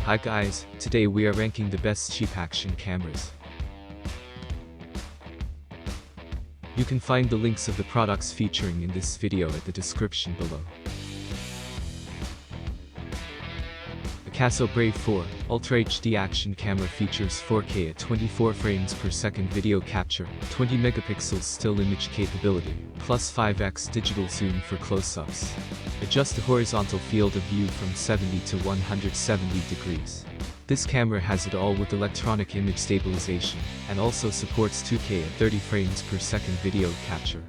Hi guys, today we are ranking the best cheap action cameras. You can find the links of the products featuring in this video at the description below. AKASO Brave 4 Ultra HD action camera features 4K at 24 frames per second video capture, 20 megapixels still image capability, plus 5x digital zoom for close-ups. Adjust the horizontal field of view from 70 to 170 degrees. This camera has it all with electronic image stabilization, and also supports 2K at 30 frames per second video capture.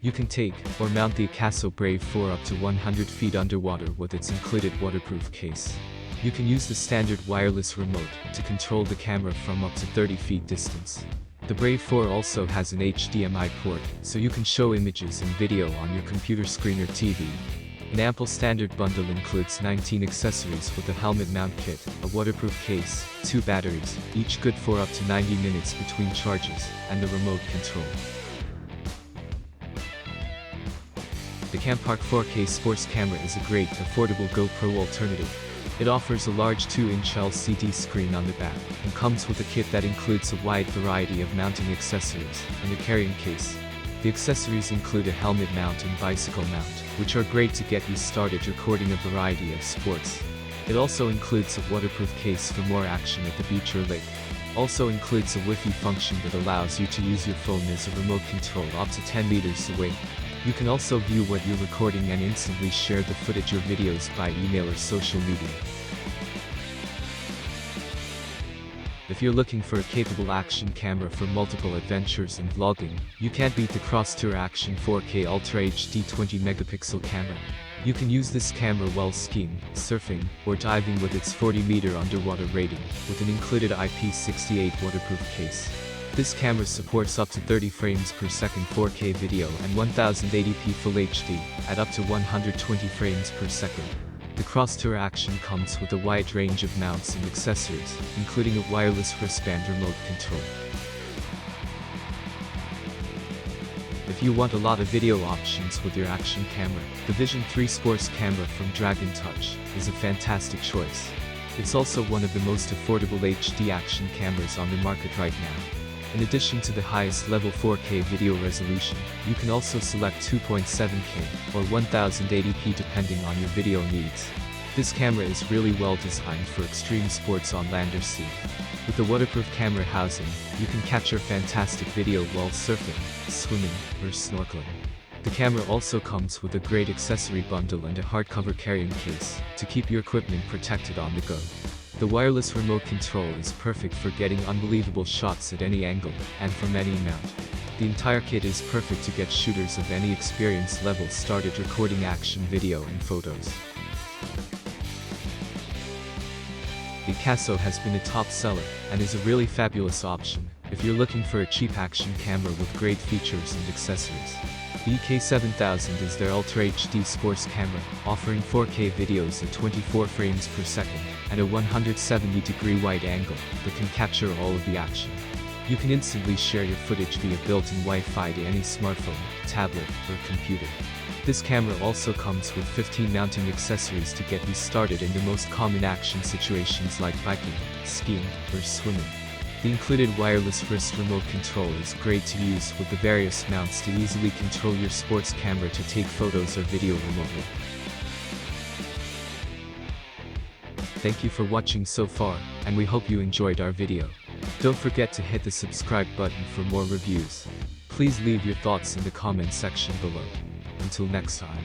You can take or mount the AKASO Brave 4 up to 100 feet underwater with its included waterproof case. You can use the standard wireless remote to control the camera from up to 30 feet distance. The Brave 4 also has an HDMI port, so you can show images and video on your computer screen or TV. An ample standard bundle includes 19 accessories with a helmet mount kit, a waterproof case, 2 batteries, each good for up to 90 minutes between charges, and the remote control. The Campark 4K sports camera is a great, affordable GoPro alternative. It offers a large 2-inch LCD screen on the back, and comes with a kit that includes a wide variety of mounting accessories, and a carrying case. The accessories include a helmet mount and bicycle mount, which are great to get you started recording a variety of sports. It also includes a waterproof case for more action at the beach or lake. Also includes a Wi-Fi function that allows you to use your phone as a remote control up to 10 meters away. You can also view what you're recording and instantly share the footage or videos by email or social media. If you're looking for a capable action camera for multiple adventures and vlogging, you can't beat the Crosstour Action 4K Ultra HD 20 megapixel camera. You can use this camera while skiing, surfing, or diving with its 40-meter underwater rating, with an included IP68 waterproof case. This camera supports up to 30 frames per second 4K video and 1080p Full HD, at up to 120 frames per second. The Crosstour Action comes with a wide range of mounts and accessories, including a wireless wristband remote control. If you want a lot of video options with your action camera, the Vision 3 sports camera from Dragon Touch is a fantastic choice. It's also one of the most affordable HD action cameras on the market right now. In addition to the highest level 4K video resolution, you can also select 2.7K or 1080p depending on your video needs. This camera is really well designed for extreme sports on land or sea. With the waterproof camera housing, you can capture fantastic video while surfing, swimming, or snorkeling. The camera also comes with a great accessory bundle and a hardcover carrying case to keep your equipment protected on the go. The wireless remote control is perfect for getting unbelievable shots at any angle, and from any mount. The entire kit is perfect to get shooters of any experience level started recording action video and photos. The AKASO has been a top seller, and is a really fabulous option, if you're looking for a cheap action camera with great features and accessories. The EK7000 is their Ultra HD sports camera, offering 4K videos at 24 frames per second, and a 170-degree wide angle that can capture all of the action. You can instantly share your footage via built-in Wi-Fi to any smartphone, tablet, or computer. This camera also comes with 15 mounting accessories to get you started in the most common action situations like biking, skiing, or swimming. The included wireless wrist remote control is great to use with the various mounts to easily control your sports camera to take photos or video remotely. Thank you for watching so far, and we hope you enjoyed our video. Don't forget to hit the subscribe button for more reviews. Please leave your thoughts in the comment section below. Until next time.